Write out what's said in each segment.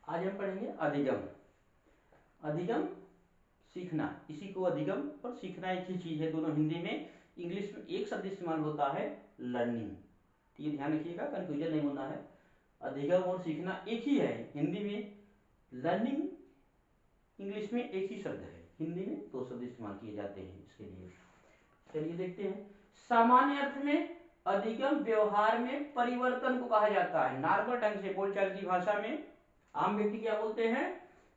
आज हम पढ़ेंगे अधिगम। अधिगम सीखना, इसी को अधिगम और सीखना एक ही चीज है, दोनों हिंदी में। इंग्लिश में एक शब्द इस्तेमाल होता है लर्निंग, तो ये ध्यान रखिएगा, कंफ्यूजन नहीं होना है। अधिगम और सीखना एक ही है हिंदी में, लर्निंग इंग्लिश में एक ही शब्द है, हिंदी में दो शब्द इस्तेमाल किए जाते हैं इसके लिए। चलिए देखते हैं। सामान्य अर्थ में अधिगम व्यवहार में परिवर्तन को कहा जाता है। नॉर्मल ढंग से बोलचाल की भाषा में आम व्यक्ति क्या बोलते हैं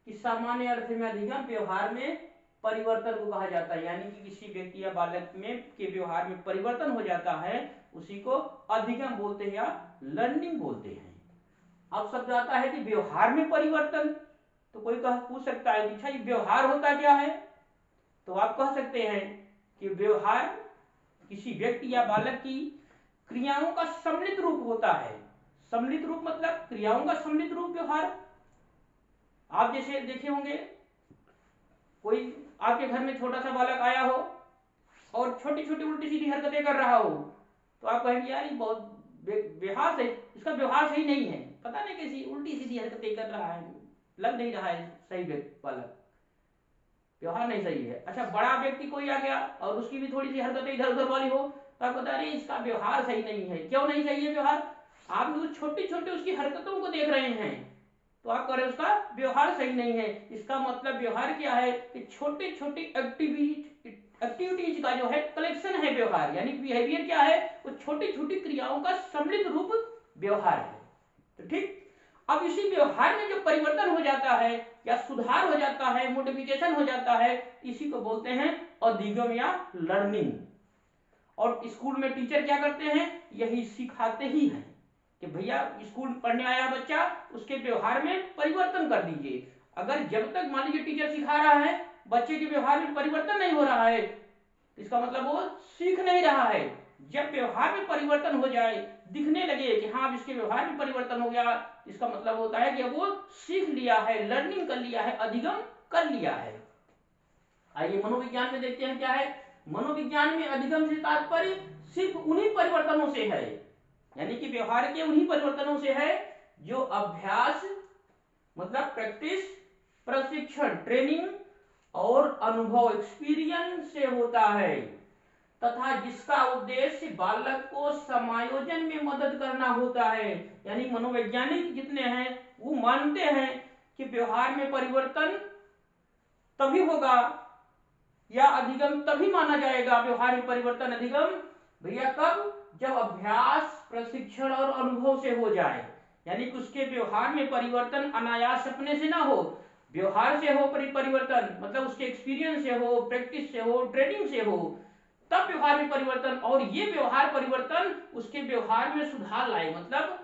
कि सामान्य अर्थ में अधिगम व्यवहार में परिवर्तन को कहा जाता है, यानी कि किसी व्यक्ति या बालक में के व्यवहार में परिवर्तन हो जाता है, उसी को अधिगम बोलते हैं या लर्निंग बोलते हैं। अब शब्द आता है कि व्यवहार में परिवर्तन, तो कोई पूछ सकता है कि अच्छा ये व्यवहार होता क्या है, तो आप कह सकते हैं कि व्यवहार किसी व्यक्ति या बालक की क्रियाओं का सम्मिलित रूप होता है। सम्मिलित रूप मतलब क्रियाओं का सम्मिलित रूप व्यवहार। आप जैसे देखे होंगे, कोई आपके घर में छोटा सा बालक आया हो और छोटी छोटी उल्टी सीधी हरकतें कर रहा हो, तो आप कहेंगे यार ये बहुत व्यवहार सही, इसका व्यवहार सही नहीं है, पता नहीं कैसी उल्टी सीधी हरकतें कर रहा है, लग नहीं रहा है सही बालक, व्यवहार नहीं सही है। अच्छा, बड़ा व्यक्ति कोई आ गया और उसकी भी थोड़ी सी हरकतें इधर उधर वाली हो, तो आप बता रहे इसका व्यवहार सही नहीं है। क्यों नहीं सही है व्यवहार? आप छोटी छोटी उसकी हरकतों को देख रहे हैं, तो आप कह रहे हैं उसका व्यवहार सही नहीं है। इसका मतलब व्यवहार क्या है कि छोटी छोटी एक्टिविटीज का जो है कलेक्शन है व्यवहार, यानी बिहेवियर क्या है, वो छोटी छोटी क्रियाओं का सम्मिलित रूप व्यवहार है। तो ठीक, अब इसी व्यवहार में जो परिवर्तन हो जाता है या सुधार हो जाता है, मॉडिफिकेशन हो जाता है, इसी को बोलते हैं अधिगम या लर्निंग। और स्कूल में टीचर क्या करते हैं, यही सिखाते ही हैं कि भैया स्कूल पढ़ने आया बच्चा, उसके व्यवहार में परिवर्तन कर दीजिए। अगर जब तक मान लीजिए टीचर सिखा रहा है, बच्चे के व्यवहार में परिवर्तन नहीं हो रहा है, इसका मतलब वो सीख नहीं रहा है। जब व्यवहार में परिवर्तन हो जाए, दिखने लगे कि हाँ इसके व्यवहार में परिवर्तन हो गया, इसका मतलब होता है कि अब वो सीख लिया है, लर्निंग कर लिया है, अधिगम कर लिया है। आइए मनोविज्ञान में देखते हैं क्या है। मनोविज्ञान में अधिगम से तात्पर्य सिर्फ उन्हीं परिवर्तनों से है, यानी कि व्यवहार के उन्हीं परिवर्तनों से है जो अभ्यास मतलब प्रैक्टिस, प्रशिक्षण ट्रेनिंग और अनुभव एक्सपीरियंस से होता है, तथा जिसका उद्देश्य बालक को समायोजन में मदद करना होता है। यानी मनोवैज्ञानिक जितने हैं वो मानते हैं कि व्यवहार में परिवर्तन तभी होगा या अधिगम तभी माना जाएगा, व्यवहार में परिवर्तन अधिगम भैया कब, जब अभ्यास, प्रशिक्षण और अनुभव से हो जाए। यानी कि उसके व्यवहार में परिवर्तन अनायास अपने से ना हो, व्यवहार से हो परिवर्तन, मतलब उसके एक्सपीरियंस से हो, प्रैक्टिस से हो, ट्रेनिंग से हो, तब व्यवहार में परिवर्तन। और ये व्यवहार परिवर्तन उसके व्यवहार में सुधार लाए, मतलब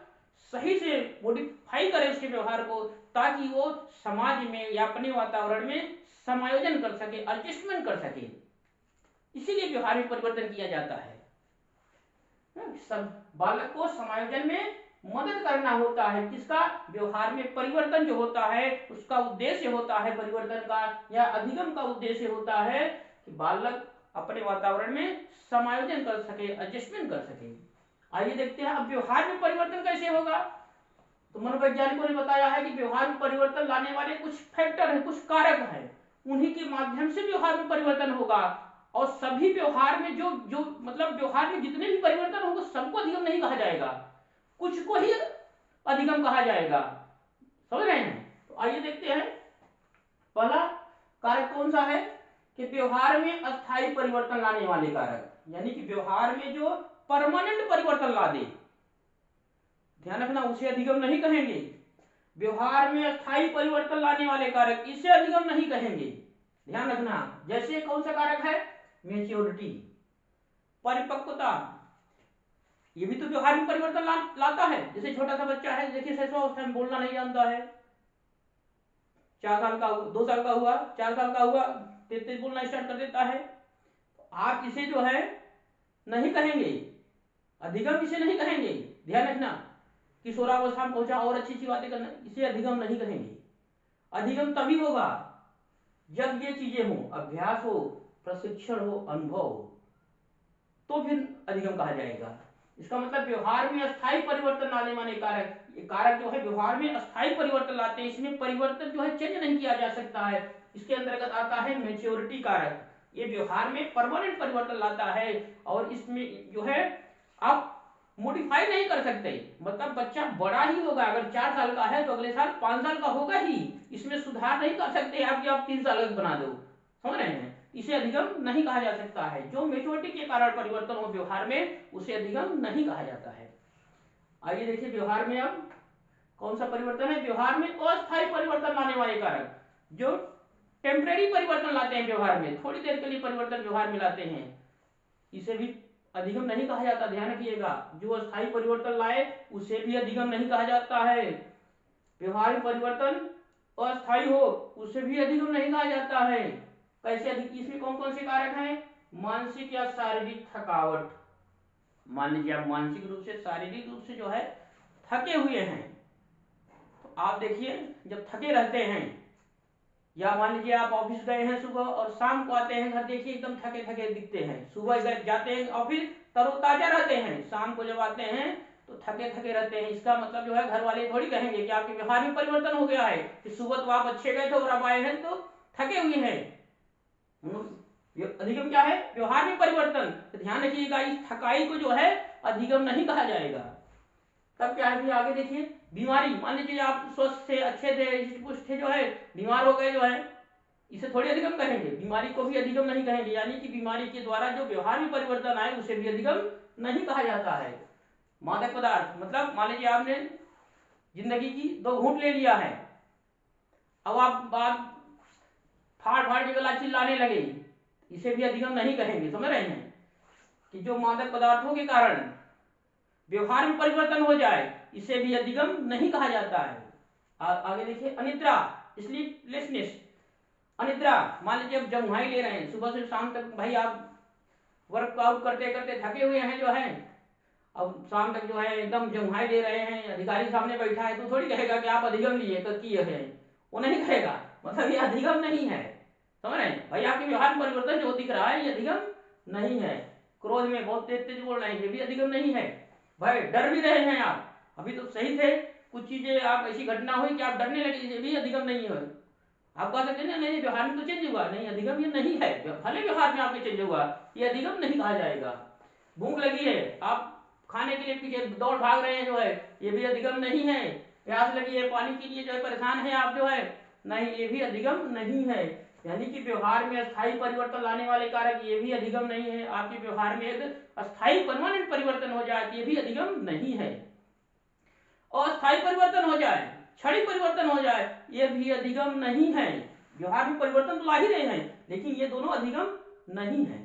सही से मॉडिफाई करे उसके व्यवहार को, ताकि वो समाज में या अपने वातावरण में समायोजन कर सके, एडजस्टमेंट कर सके। इसीलिए व्यवहार में परिवर्तन किया जाता है। सब बालक को समायोजन में मदद करना होता है, किसका, व्यवहार में परिवर्तन जो होता है उसका उद्देश्य होता है परिवर्तन का या अधिगम का उद्देश्य होता है कि बालक अपने वातावरण में समायोजन कर सके, एडजस्टमेंट कर सके। आइए देखते हैं अब व्यवहार में परिवर्तन कैसे होगा। तो मनोवैज्ञानिकों ने बताया है कि व्यवहार में परिवर्तन लाने वाले कुछ फैक्टर हैं, कुछ कारक हैं, उन्हीं के माध्यम से व्यवहार में परिवर्तन होगा। और सभी व्यवहार में जो जो मतलब व्यवहार में जितने भी परिवर्तन होंगे सबको अधिगम नहीं कहा जाएगा, कुछ को ही अधिगम कहा जाएगा। समझ रहे हैं? तो आइए देखते हैं पहला कारक कौन सा है कि व्यवहार में अस्थायी परिवर्तन लाने वाले कारक, यानी कि व्यवहार में जो परमानेंट परिवर्तन ला दे, ध्यान रखना, उसे अधिगम नहीं कहेंगे। व्यवहार में अस्थायी परिवर्तन लाने वाले कारक, इसे अधिगम नहीं कहेंगे, ध्यान रखना। जैसे कौन सा कारक है, मैच्योरिटी, परिपक्वता, ये भी तो व्यवहार में परिवर्तन लाता है। जैसे छोटा सा बच्चा है, देखिए शैशवावस्था में बोलना नहीं जानता है, 4 साल का 2 साल का हुआ, 4 साल का हुआ, तेज तेज बोलना स्टार्ट कर देता है, आप इसे जो है नहीं कहेंगे, अधिगम इसे नहीं कहेंगे। ध्यान रखना, किशोरावस्था में पहुंचा और अच्छी अच्छी बातें करना, इसे अधिगम नहीं कहेंगे। अधिगम तभी होगा जब ये चीजें हो, अभ्यास हो, प्रशिक्षण हो, अनुभव हो, तो फिर अधिगम कहा जाएगा। इसका मतलब व्यवहार में अस्थायी परिवर्तन लाने वाले कारक, ये कारक जो है व्यवहार में अस्थायी परिवर्तन लाते हैं, इसमें परिवर्तन जो है चेंज नहीं किया जा सकता है। इसके अंतर्गत आता है मैच्योरिटी कारक, ये व्यवहार में परमानेंट परिवर्तन लाता है और इसमें जो है आप मॉडिफाई नहीं कर सकते, मतलब बच्चा बड़ा ही होगा, अगर 4 साल का है तो अगले साल 5 साल का होगा ही, इसमें सुधार नहीं कर सकते आप कि आप 3 साल का बना दो, समझ रहे हैं, इसे अधिगम नहीं कहा जा सकता है। जो मैच्योरिटी के कारण परिवर्तन हो व्यवहार में उसे अधिगम नहीं कहा जाता है। आइए देखिए व्यवहार में अब कौन सा परिवर्तन है, व्यवहार में अस्थायी परिवर्तन लाने वाले कारक, जो टेम्परेरी परिवर्तन लाते हैं व्यवहार में, थोड़ी देर के लिए परिवर्तन व्यवहार में लाते हैं, इसे भी अधिगम नहीं कहा जाता, ध्यान रखिएगा। जो अस्थायी परिवर्तन लाए उसे भी अधिगम नहीं कहा जाता है। व्यवहार में परिवर्तन अस्थायी हो उसे भी अधिगम नहीं कहा जाता है। कैसे इसमें कौन कौन से कारक हैं, मानसिक या शारीरिक थकावट, मान लीजिए आप मानसिक रूप से शारीरिक रूप से जो है थके हुए हैं, तो आप देखिए जब थके रहते हैं, या मान लीजिए आप ऑफिस गए हैं सुबह और शाम को आते हैं घर, देखिए एकदम थके थके दिखते हैं, सुबह जाते हैं ऑफिस तरोताजा रहते हैं, शाम को जब आते हैं तो थके थके रहते हैं, इसका मतलब जो है घर वाले थोड़ी कहेंगे कि आपके व्यवहार में परिवर्तन हो गया है, कि सुबह तो आप अच्छे गए थे और अब आए हैं तो थके हुए हैं। अधिगम क्या है, व्यवहार में परिवर्तन, तो ध्यान रखिएगा इस थकाई को जो है अधिगम नहीं कहा जाएगा। तब क्या है आगे देखिए, बीमारी, मान लीजिए आप स्वस्थ थे, अच्छे थे, पुष्ट थे, जो है बीमार हो गए जो है, इसे थोड़ी अधिगम कहेंगे, बीमारी को भी अधिगम नहीं कहेंगे, यानी कि बीमारी के द्वारा जो व्यवहार में परिवर्तन आए उसे भी अधिगम नहीं कहा जाता है। मादक पदार्थ, मतलब मान लीजिए आपने जिंदगी की 2 घूंट ले लिया है, अब आप बात फाड़ फाड़ के गला चिल्लाने लगे, इसे भी अधिगम नहीं कहेंगे, समझ रहे हैं, कि जो मादक पदार्थों के कारण व्यवहार में परिवर्तन हो जाए इसे भी अधिगम नहीं कहा जाता है। आगे देखिए, अनिद्रा, स्लीपलेसनेस, अनिद्रा, मान लीजिए आप जमुहाई ले रहे हैं सुबह से शाम तक, भाई आप वर्कआउट करते करते थके हुए हैं जो है, अब शाम तक जो है एकदम जमुहाई ले रहे हैं, अधिकारी सामने बैठा है तो थोड़ी कहेगा कि आप अधिगम लिए तो किए हैं, वो नहीं कहेगा, मतलब ये अधिगम नहीं है, समझ रहे हैं भाई, आपके व्यवहार में परिवर्तन जो दिख रहा है ये अधिगम नहीं है। क्रोध में बहुत तेज तेज बोल रहे हैं, ये भी अधिगम नहीं है। भाई डर भी रहे हैं आप, अभी तो सही थे, कुछ चीजें आप ऐसी घटना हुई कि आप डरने लगे, ये भी अधिगम नहीं है। आप कह सकते हैं नहीं व्यवहार में तो चेंज हुआ, नहीं अधिगम ये नहीं है, भले व्यवहार में आपके चेंज हुआ, ये अधिगम नहीं कहा जाएगा। भूख लगी है, आप खाने के लिए पीछे दौड़ भाग रहे हैं जो है, ये भी अधिगम नहीं है। प्यास लगी है, पानी के लिए जो है परेशान है आप जो है, नहीं ये भी अधिगम नहीं है। यानी कि व्यवहार में अस्थायी परिवर्तन लाने वाले कारक ये भी अधिगम नहीं है। आपके व्यवहार में एक अस्थायी परमानेंट परिवर्तन हो जाए ये भी अधिगम नहीं है। अस्थायी परिवर्तन हो जाए, क्षणिक परिवर्तन हो जाए, ये भी अधिगम नहीं है। व्यवहार में परिवर्तन तो ला ही रहे हैं लेकिन ये दोनों अधिगम नहीं है,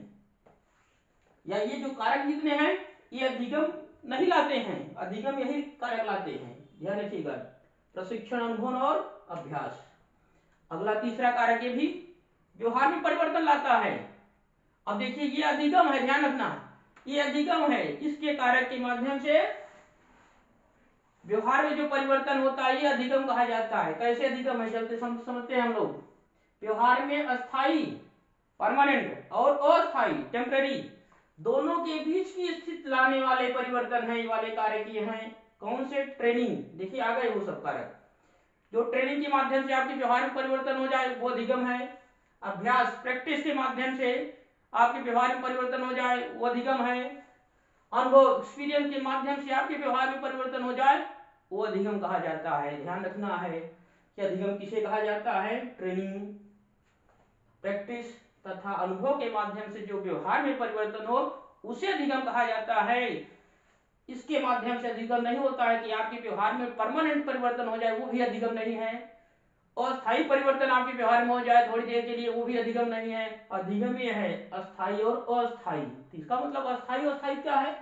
या ये जो कारक जितने हैं ये अधिगम नहीं लाते हैं, अधिगम यही कारक लाते हैं, ध्यान रखिएगा। प्रशिक्षण, अनुभव और अभ्यास। अगला तीसरा कारक ये भी व्यवहार में परिवर्तन लाता है। अब देखिए ये अधिगम है, ध्यान रखना, ये अधिगम है, इसके कारक के माध्यम से व्यवहार में जो परिवर्तन होता है ये अधिगम कहा जाता है। कैसे अधिगम है चलते समझते हैं हम लोग। व्यवहार में अस्थाई परमानेंट और अस्थाई टेम्पररी दोनों के बीच की स्थिति लाने वाले परिवर्तन है, ये वाले कारक ये हैं। कौन से, ट्रेनिंग, देखिए आ गए वो सब कारक, जो ट्रेनिंग के माध्यम से आपके व्यवहार में परिवर्तन हो जाए वो अधिगम है। अभ्यास, प्रैक्टिस के माध्यम से आपके व्यवहार में परिवर्तन हो जाए वो अधिगम है। अनुभव, एक्सपीरियंस के माध्यम से आपके व्यवहार में परिवर्तन हो जाए वो अधिगम कहा जाता है। ध्यान रखना है कि अधिगम किसे कहा जाता है, ट्रेनिंग, प्रैक्टिस तथा अनुभव के माध्यम से जो व्यवहार में परिवर्तन हो उसे अधिगम कहा जाता है। इसके माध्यम से अधिगम नहीं होता है कि आपके व्यवहार में परमानेंट परिवर्तन हो जाए, वो भी अधिगम नहीं है। अस्थायी परिवर्तन आपके व्यवहार में हो जाए थोड़ी देर के लिए, वो भी अधिगम नहीं है। अधिगम ये है अस्थायी और अस्थायी। तो इसका मतलब अस्थायी और अस्थायी क्या है,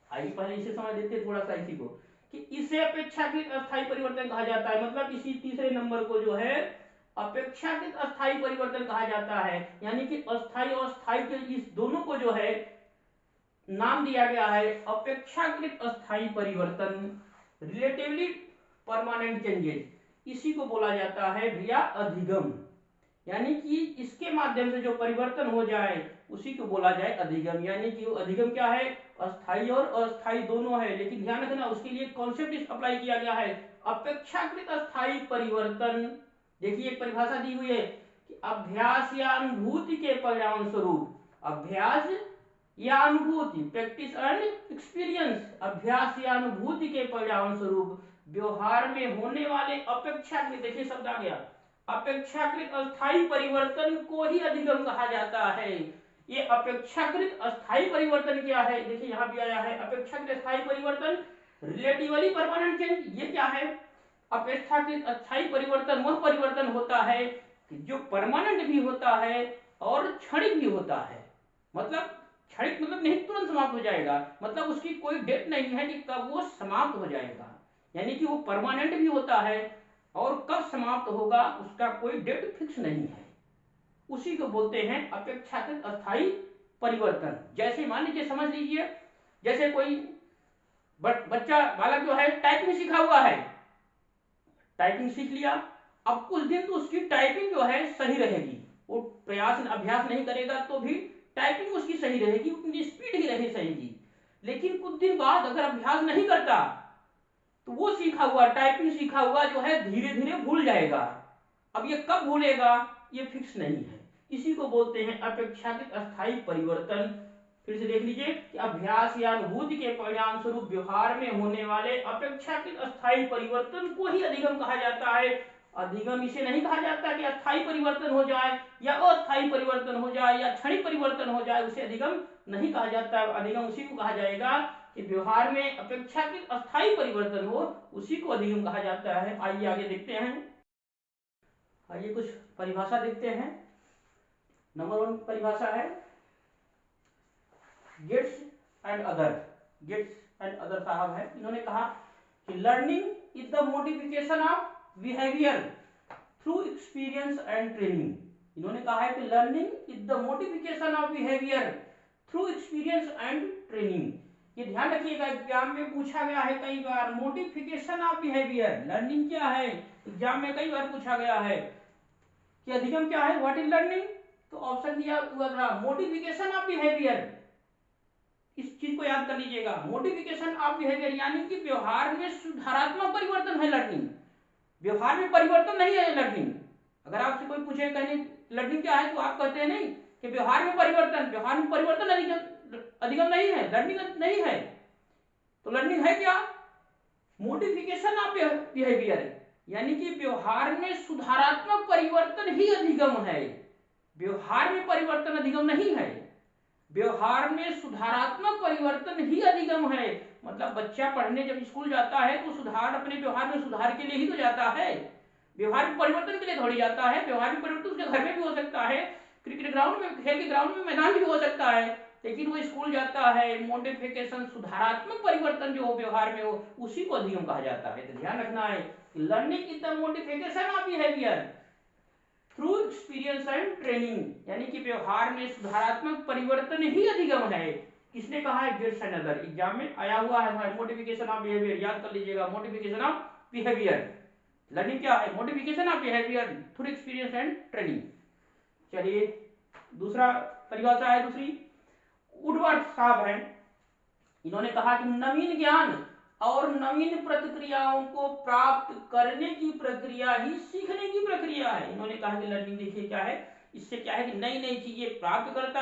आइए पहले इसे समझ लेते हैं थोड़ा सा इसी को, कि इसे अपेक्षाकृत अस्थायी परिवर्तन कहा जाता है। मतलब इसी तीसरे नंबर को जो है अपेक्षाकृत अस्थायी परिवर्तन कहा जाता है। यानी कि अस्थायी और अस्थायी के इस दोनों को जो है नाम दिया गया है अपेक्षाकृत अस्थायी परिवर्तन, रिलेटिवली परमानेंट चेंजेस, इसी को बोला जाता है भैया अधिगम। यानी कि इसके माध्यम से जो परिवर्तन हो जाए उसी को बोला जाए अधिगम। यानी कि वो अधिगम क्या है, अस्थाई और अस्थाई दोनों है, लेकिन ध्यान रखना उसके लिए कॉन्सेप्ट अप्लाई किया गया है, अपेक्षाकृत अस्थाई परिवर्तन। देखिए एक परिभाषा दी हुई है कि अभ्यास या अनुभूति के परिणाम स्वरूप, अभ्यास या अनुभूति, प्रैक्टिस एंड एक्सपीरियंस, अभ्यास या अनुभूति के परिणाम स्वरूप व्यवहार में होने वाले अपेक्षाकृत, देखिए शब्द आ गया, अपेक्षाकृत अस्थाई परिवर्तन को ही अधिगम कहा जाता है। ये अपेक्षाकृत अस्थाई परिवर्तन क्या है, देखिए यहां भी आया है अपेक्षाकृत अस्थाई परिवर्तन, रिलेटिवली परमानेंट चेंज। ये क्या है, अपेक्षाकृत अस्थाई परिवर्तन वह परिवर्तन होता है जो परमानेंट भी होता है और क्षणिक भी होता है। मतलब क्षणिक मतलब नहीं तुरंत समाप्त हो जाएगा, मतलब उसकी कोई डेट नहीं है कि कब वो समाप्त हो जाएगा, यानी कि वो परमानेंट भी होता है और कब समाप्त होगा उसका कोई डेट फिक्स नहीं है। उसी को बोलते हैं अपेक्षाकृत अस्थाई परिवर्तन। जैसे मान लीजिए, समझ लीजिए, जैसे कोई बच्चा बालक जो है टाइपिंग सीखा हुआ है, टाइपिंग सीख लिया, अब कुछ दिन तो उसकी टाइपिंग जो है सही रहेगी, वो प्रयास अभ्यास नहीं करेगा तो भी टाइपिंग उसकी सही रहेगी, उतनी स्पीड ही रहेगी। लेकिन कुछ दिन बाद अगर अभ्यास नहीं करता तो वो सीखा हुआ, टाइपिंग सीखा हुआ जो है धीरे धीरे भूल जाएगा। अब ये कब भूलेगा ये फिक्स नहीं है, इसी को बोलते हैं अपेक्षाकृत अस्थाई परिवर्तन। फिर से देख लीजिए कि अभ्यास या अनुभूति के परिणाम स्वरूप व्यवहार में होने वाले अपेक्षाकृत अस्थाई परिवर्तन को ही अधिगम कहा जाता है। अधिगम इसे नहीं कहा जाता कि अस्थाई परिवर्तन हो जाए या अस्थाई परिवर्तन हो जाए या क्षणिक परिवर्तन हो जाए, उसे अधिगम नहीं कहा जाता। अधिगम उसी को कहा जाएगा कि व्यवहार में अपेक्षाकृत अस्थाई परिवर्तन हो, उसी को अधिगम कहा जाता है। आइए आगे देखते हैं, आइए कुछ परिभाषा देखते हैं। नंबर 1 परिभाषा है Gates and other. Gates and other साहब है, इन्होंने कहा कि learning is the modification of behaviour through experience and training. इन्होंने कहा है कि learning is the modification of behaviour through experience and training. ये ध्यान रखिएगा, एग्जाम में पूछा गया है कई बार, मोडिफिकेशन ऑफ बिहेवियर, लर्निंग क्या है, एग्जाम में कई बार पूछा गया है कि अधिगम क्या है, व्हाट इज लर्निंग, तो ऑप्शन दिया हुआ था मोडिफिकेशन ऑफ बिहेवियर। इस चीज को याद कर लीजिएगा, मोडिफिकेशन ऑफ बिहेवियर यानी कि व्यवहार में सुधारात्मक परिवर्तन है लर्निंग, व्यवहार में परिवर्तन नहीं है लर्निंग। अगर आपसे कोई पूछे कहीं लर्निंग क्या है तो आप कहते हैं नहीं कि व्यवहार में परिवर्तन, व्यवहार में परिवर्तन अधिगम नहीं है, लर्निंग नहीं है। तो लर्निंग है क्या, मोडिफिकेशन ऑफ बिहेवियर, यानी कि व्यवहार में सुधारात्मक परिवर्तन ही अधिगम है, व्यवहार में परिवर्तन अधिगम नहीं है, व्यवहार में सुधारात्मक परिवर्तन ही अधिगम है। मतलब बच्चा पढ़ने जब स्कूल जाता है तो सुधार, अपने व्यवहार में सुधार के लिए ही तो जाता है, व्यवहार में परिवर्तन के लिए थोड़ी जाता है। व्यवहार में परिवर्तन उसके घर में भी हो सकता है, क्रिकेट ग्राउंड में, खेल के ग्राउंड में, मैदान में भी हो सकता है, लेकिन वो स्कूल जाता है, मोडिफिकेशन सुधारात्मक परिवर्तन जो हो व्यवहार में हो, उसी को अधिगम कहा जाता है। तो ध्यान रखना है, learning is the modification of behaviour through experience and training, यानी कि व्यवहार में सुधारात्मक परिवर्तन ही अधिगम है। किसने कहा है, गेट्स एंड अदर, एग्जाम में आया हुआ है मोडिफिकेशन ऑफ बिहेवियर, याद कर लीजिएगा, मोडिफिकेशन ऑफ बिहेवियर, लर्निंग क्या है, modification of behaviour through experience and training. चलिए दूसरा परिभाषा है दूसरी, वुडवर्ड साहब हैं, इन्होंने कहा कि नवीन ज्ञान और नवीन प्रतिक्रियाओं को प्राप्त करने की प्रक्रिया ही सीखने की प्रक्रिया है। इन्होंने कहा कि लर्निंग देखिए क्या है, इससे क्या है कि नई नई चीजें प्राप्त करता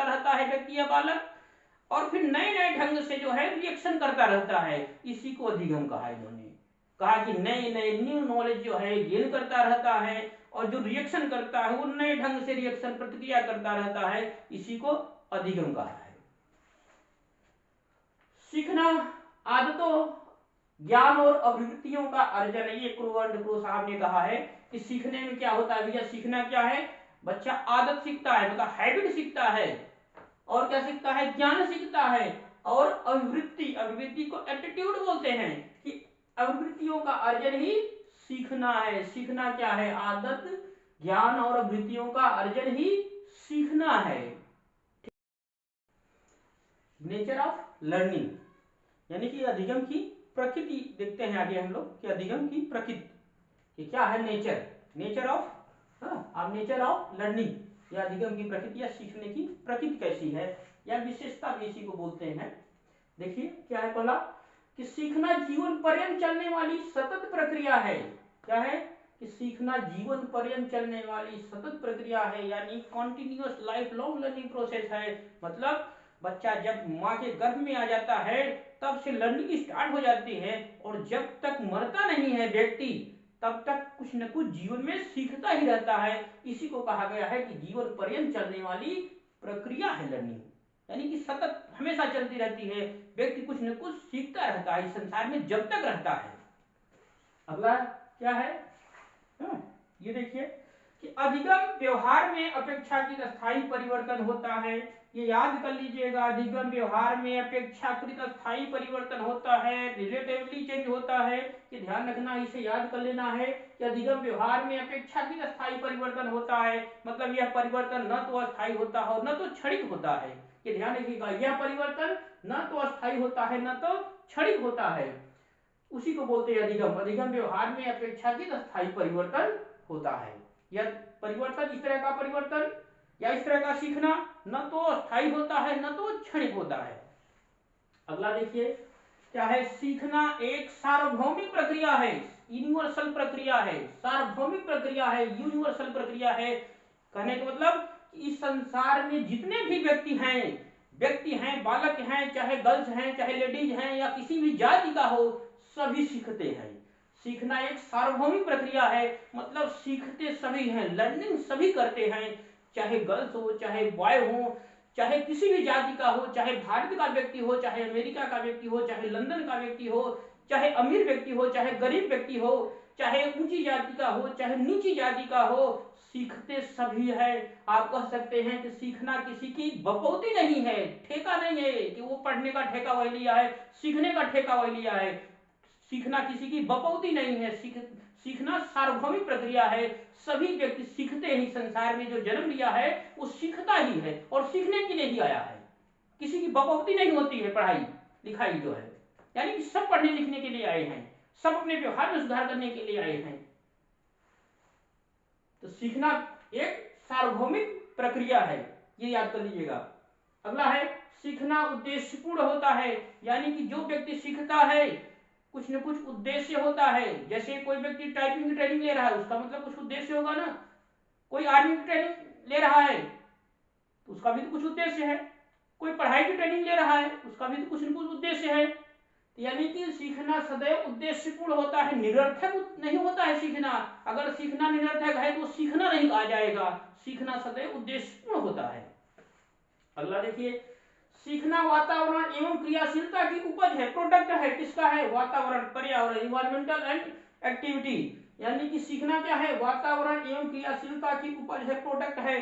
रहता है व्यक्ति या बालक, और फिर नए नए ढंग से जो है रिएक्शन करता रहता है, इसी को अधिगम कहा। इन्होंने कहा कि नए नए न्यू नॉलेज जो है गेन करता रहता है, और जो रिएक्शन करता है वो नए ढंग से रिएक्शन प्रतिक्रिया करता रहता है, इसी को अधिगम कहा है। सीखना आदतों, ज्ञान और अभिवृत्तियों का अर्जन। ये क्रू साहब ने कहा है कि सीखने में क्या होता है भैया, सीखना क्या है, बच्चा आदत सीखता है, मतलब हैबिट सीखता है, और क्या सीखता है, ज्ञान सीखता है, और अभिवृत्ति, अभिवृत्ति को एटीट्यूड बोलते हैं, कि अभिवृत्तियों का अर्जन ही सीखना है। सीखना क्या है, आदत, ज्ञान और अभिवृत्तियों का अर्जन ही सीखना है। नेचर ऑफ लर्निंग, यानी कि अधिगम की प्रकृति देखते हैं आगे हम लोग कि अधिगम की प्रकृति क्या है, nature, nature of nature of learning, या अधिगम की प्रकृति या सीखने की प्रकृति कैसी है या विशेषता भी इसी को बोलते हैं। देखिए क्या है, पहला कि सीखना जीवन पर्यंत चलने वाली सतत प्रक्रिया है। क्या है कि सीखना जीवन पर्यंत चलने वाली सतत प्रक्रिया है, यानी continuous life long learning process है। मतलब बच्चा जब माँ के गर्भ में आ जाता है तब से लर्निंग स्टार्ट हो जाती है, और जब तक मरता नहीं है व्यक्ति तब तक कुछ न कुछ जीवन में सीखता ही रहता है। इसी को कहा गया है कि जीवन पर्यंत चलने वाली प्रक्रिया है लर्निंग, यानी कि सतत हमेशा चलती रहती है, व्यक्ति कुछ न कुछ सीखता रहता है इस संसार में जब तक रहता है। अगला क्या है, ये देखिए कि अधिगम व्यवहार में अपेक्षाकृत स्थायी परिवर्तन होता है। ये याद कर लीजिएगा, अधिगम व्यवहार में अपेक्षाकृत स्थायी परिवर्तन होता है, रिलेटिवली चेंज होता है। कि ध्यान रखना, इसे याद कर लेना है कि अधिगम व्यवहार में अपेक्षाकृत स्थायी परिवर्तन होता है, मतलब यह परिवर्तन न तो अस्थायी होता है और न तो क्षणिक होता है। कि ध्यान रखिएगा, यह परिवर्तन न तो अस्थायी होता है न तो क्षणिक होता है, उसी को बोलते हैं अधिगम। अधिगम व्यवहार में अपेक्षाकृत स्थायी परिवर्तन होता है। यह परिवर्तन, इस तरह का परिवर्तन या इस तरह का सीखना न तो अस्थायी होता है न तो क्षणिक होता है। अगला देखिए क्या है, सीखना एक सार्वभौमिक प्रक्रिया है, यूनिवर्सल प्रक्रिया है, सार्वभौमिक प्रक्रिया है, यूनिवर्सल प्रक्रिया है। कहने का मतलब इस संसार में जितने भी व्यक्ति हैं, बालक हैं, चाहे गर्ल्स हैं, चाहे लेडीज हैं, या किसी भी जाति का हो, सभी सीखते हैं। सीखना एक सार्वभौमिक प्रक्रिया है, मतलब सीखते सभी हैं, लर्निंग सभी करते हैं, चाहे गर्ल्स हो, चाहे बॉय हो, चाहे किसी भी जाति का हो, चाहे भारत का व्यक्ति हो, चाहे अमेरिका का व्यक्ति हो, चाहे लंदन का व्यक्ति हो, चाहे अमीर व्यक्ति हो, चाहे गरीब व्यक्ति हो, चाहे ऊंची जाति का हो, चाहे नीची जाति का हो, सीखते सभी है। आप कह सकते हैं कि सीखना किसी की बपौती नहीं है, ठेका नहीं है कि वो पढ़ने का ठेका वही लिया है, सीखने का ठेका वही लिया है। सीखना किसी की बपौती नहीं है, सीखना सार्वभौमिक प्रक्रिया है। सभी व्यक्ति सीखते ही, संसार में जो जन्म लिया है वो सीखता ही है और सीखने के लिए ही आया है। किसी की बपौती नहीं होती है पढ़ाई लिखाई जो है, यानी कि सब पढ़ने लिखने के लिए आए हैं, सब अपने व्यवहार में सुधार करने के लिए आए हैं। तो सीखना एक सार्वभौमिक प्रक्रिया है, ये याद कर लीजिएगा। अगला है, सीखना उद्देश्यपूर्ण होता है, यानी कि जो व्यक्ति सीखता है कुछ न कुछ उद्देश्य होता है। जैसे कोई व्यक्ति टाइपिंग की ट्रेनिंग ले रहा है, उसका मतलब कुछ उद्देश्य होगा ना। कोई आर्मी की ट्रेनिंग ले रहा है तो उसका भी तो कुछ उद्देश्य है। कोई पढ़ाई की ट्रेनिंग ले रहा है, उसका भी तो कुछ न कुछ उद्देश्य है। यानी कि सीखना सदैव उद्देश्यपूर्ण होता है, निरर्थक नहीं होता है सीखना। अगर सीखना निरर्थक है तो सीखना नहीं आ जाएगा, सीखना सदैव उद्देश्यपूर्ण होता है। अगला देखिए, सीखना वातावरण एवं क्रियाशीलता की उपज है, प्रोडक्ट है। किसका है? वातावरण, पर्यावरण, इन्वायरमेंटल एंड एक्टिविटी। यानी कि सीखना क्या है? वातावरण एवं क्रियाशीलता की उपज है, प्रोडक्ट है।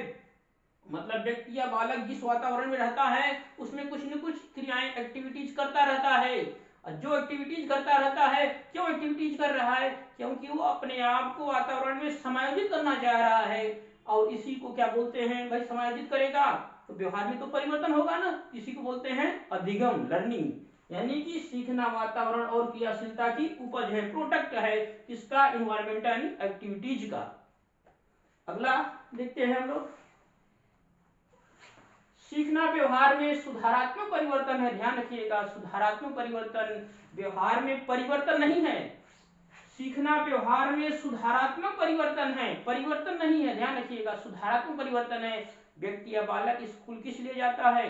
मतलब व्यक्ति या बालक जिस वातावरण में रहता है उसमें कुछ न कुछ क्रियाएं, एक्टिविटीज करता रहता है। जो एक्टिविटीज करता रहता है, क्यों एक्टिविटीज कर रहा है? क्योंकि वो अपने आप को वातावरण में समायोजित करना चाह रहा है। और इसी को क्या बोलते हैं भाई? समायोजित करेगा तो व्यवहार में तो परिवर्तन होगा ना, इसी को बोलते हैं अधिगम, लर्निंग। यानी कि सीखना वातावरण और क्रियाशीलता की उपज है, प्रोडक्ट है किसका? इन्वायरमेंटल एक्टिविटीज का। अगला देखते हैं हम लोग, सीखना व्यवहार में सुधारात्मक परिवर्तन है। ध्यान रखिएगा, सुधारात्मक परिवर्तन, व्यवहार में परिवर्तन नहीं है। सीखना व्यवहार में सुधारात्मक परिवर्तन है, परिवर्तन नहीं है। ध्यान रखिएगा, सुधारात्मक परिवर्तन है। व्यक्ति या बालक स्कूल किस लिए जाता है?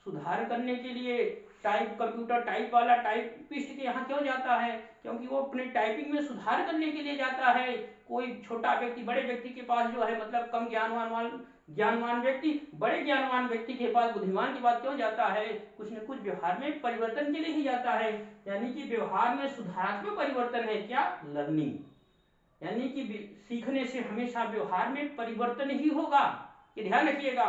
सुधार करने के लिए। कंप्यूटर टाइप वाला टाइपिस्ट के यहाँ क्यों जाता है? क्योंकि वो अपने टाइपिंग में सुधार करने के लिए जाता है। कोई छोटा व्यक्ति बड़े व्यक्ति के पास जो है, मतलब कम ज्ञानवान व्यक्ति बड़े ज्ञानवान व्यक्ति के पास, बुद्धिमान के पास क्यों जाता है? कुछ न कुछ व्यवहार में परिवर्तन के लिए ही जाता है। यानी कि व्यवहार में सुधारात्मक परिवर्तन है क्या? लर्निंग। यानी कि सीखने से हमेशा व्यवहार में परिवर्तन ही होगा। ये ध्यान रखिएगा।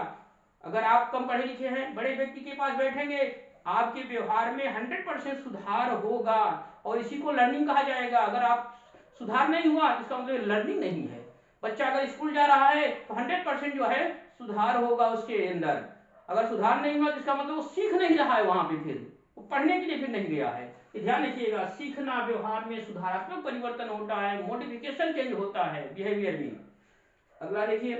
अगर आप कम पढ़े लिखे हैं, बड़े व्यक्ति के पास बैठेंगे, आपके व्यवहार में 100% सुधार होगा, और इसी को लर्निंग कहा जाएगा। अगर आप सुधार नहीं हुआ इसका मतलब लर्निंग नहीं है। बच्चा अगर स्कूल जा रहा है तो 100% जो है सुधार होगा उसके अंदर। अगर सुधार नहीं हुआ तो इसका मतलब वो सीख नहीं रहा है, वहां पे फिर वो पढ़ने के लिए फिर नहीं गया है। ध्यान रखिएगा, सीखना व्यवहार में सुधारात्मक परिवर्तन होता है, मॉडिफिकेशन चेंज होता है बिहेवियर में। अगला देखिए,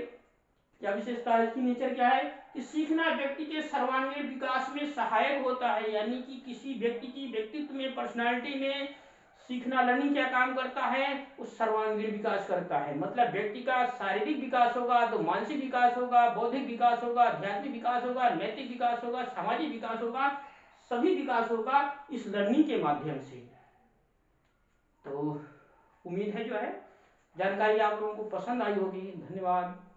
क्या विशेषता है इसकी? नेचर क्या है कि सीखना व्यक्ति के सर्वांगीण विकास में सहायक होता है, यानी कि किसी व्यक्ति की व्यक्तित्व में, पर्सनालिटी में सीखना, लर्निंग क्या काम करता है? उस सर्वांगीण विकास करता है। मतलब व्यक्ति का शारीरिक विकास होगा तो मानसिक विकास होगा, बौद्धिक विकास होगा, आध्यात्मिक विकास होगा, नैतिक विकास होगा, सामाजिक विकास होगा, सभी विकास होगा इस लर्निंग के माध्यम से। तो उम्मीद है जो है जानकारी आप लोगों को पसंद आई होगी। धन्यवाद।